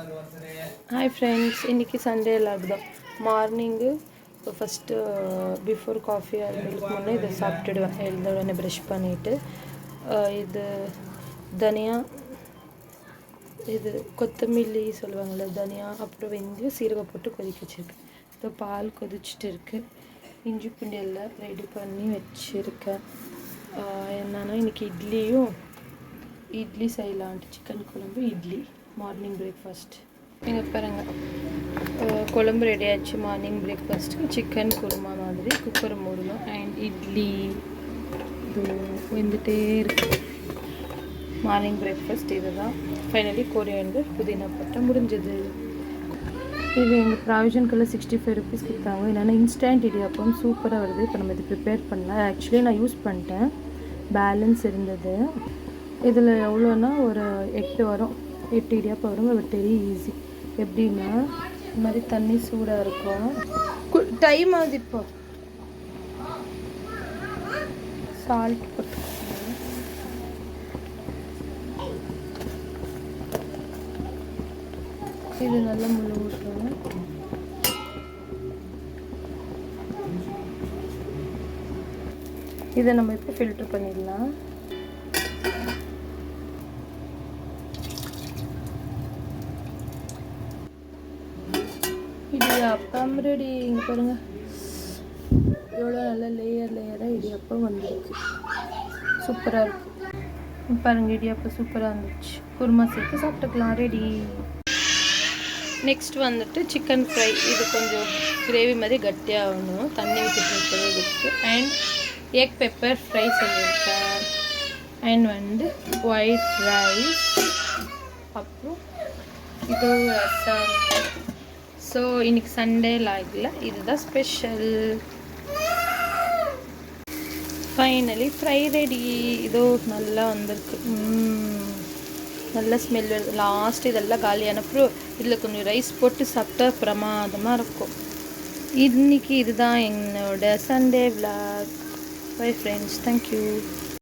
Hi friends, இன்னைக்கு Sunday லாக்தான். மார்னிங்கு ஃபஸ்ட்டு பிஃபோர் காஃபி அது மில்க் முன்னே இதை சாப்பிட்டுடுவேன். எழுந்த உடனே ப்ரஷ் பண்ணிவிட்டு இது தனியா, இது கொத்தமல்லி சொல்லுவாங்கள்ல, தனியா, அப்புறம் வெந்தயம் சீரகம் போட்டு கொதிக்க வச்சுருக்கேன். இப்போ பால் கொதிச்சுட்டு இருக்குது. இஞ்சி பூண்டு எல்லாம் ரெடி பண்ணி வச்சுருக்கேன். என்னன்னா இன்றைக்கி இட்லி செய்யலான்ட்டு, சிக்கன் குழம்பு இட்லி மார்னிங் பிரேக்ஃபாஸ்ட். இங்கே பாருங்கள், குழம்பு ரெடி ஆச்சு. மார்னிங் பிரேக்ஃபாஸ்ட்டு சிக்கன் குருமா மாதிரி குக்கர் மூடணும். அண்ட் இட்லி இது வந்துட்டே இருக்கு. மார்னிங் பிரேக்ஃபாஸ்ட் இது தான். ஃபைனலி கோரியண்டர் புதினா போட்டால் முடிஞ்சது. இது எங்கள் ப்ராவிஷன்குள்ளே 65 rupees கொடுத்தாங்க. என்னென்னா இன்ஸ்டன்ட் இடியாப்பம் சூப்பராக வருது. இப்போ நம்ம இது ப்ரிப்பேர் பண்ணலாம். ஆக்சுவலி நான் யூஸ் பண்ணிட்டேன், பேலன்ஸ் இருந்தது. இதில் எவ்வளோன்னா ஒரு 8 வரும், 8 இடியாப்பம் வரும். அது வெரி ஈஸி. எப்படின்னா இந்த மாதிரி தண்ணி சூடாக இருக்கும். டைம் ஆகுது. இப்போ சால்ட் போட்டு இது நல்லா முழு ஊற்றுவோம். இதை நம்ம இப்போ ஃபில்டர் பண்ணிடலாம். இடியாப்பம் ரெடி. இங்கே பாருங்கள் எவ்வளோ நல்லா லேயராக இடியாப்பம் வந்துருக்கு. சூப்பராக இருக்குது. பாருங்கள், இடியாப்பம் சூப்பராக இருந்துச்சு. குருமா சேர்த்து சாப்பிட்டுக்கலாம். ரெடி. நெக்ஸ்ட் வந்துட்டு சிக்கன் ஃப்ரை. இது கொஞ்சம் கிரேவி மாதிரி கட்டியாகணும், தண்ணி விட்டுட்டு இருக்குது. அண்ட் எக் பெப்பர் ஃப்ரை செஞ்சுருக்கேன். அண்ட் ஒயிட் ரைஸ், அப்புறம் இது ரசம். ஸோ இன்றைக்கி சண்டே லாகில் இதுதான் ஸ்பெஷல். Finally fry ready. இதோ நல்லா வந்திருக்கு. நல்ல ஸ்மெல் வருது. லாஸ்ட் இதெல்லாம் காலியான அப்புறம் இதில் கொஞ்சம் ரைஸ் போட்டு சாப்பிட்டா பிரமாதமாக இருக்கும். இன்றைக்கி இதுதான் என்னோட Sunday vlog. Bye friends, thank you.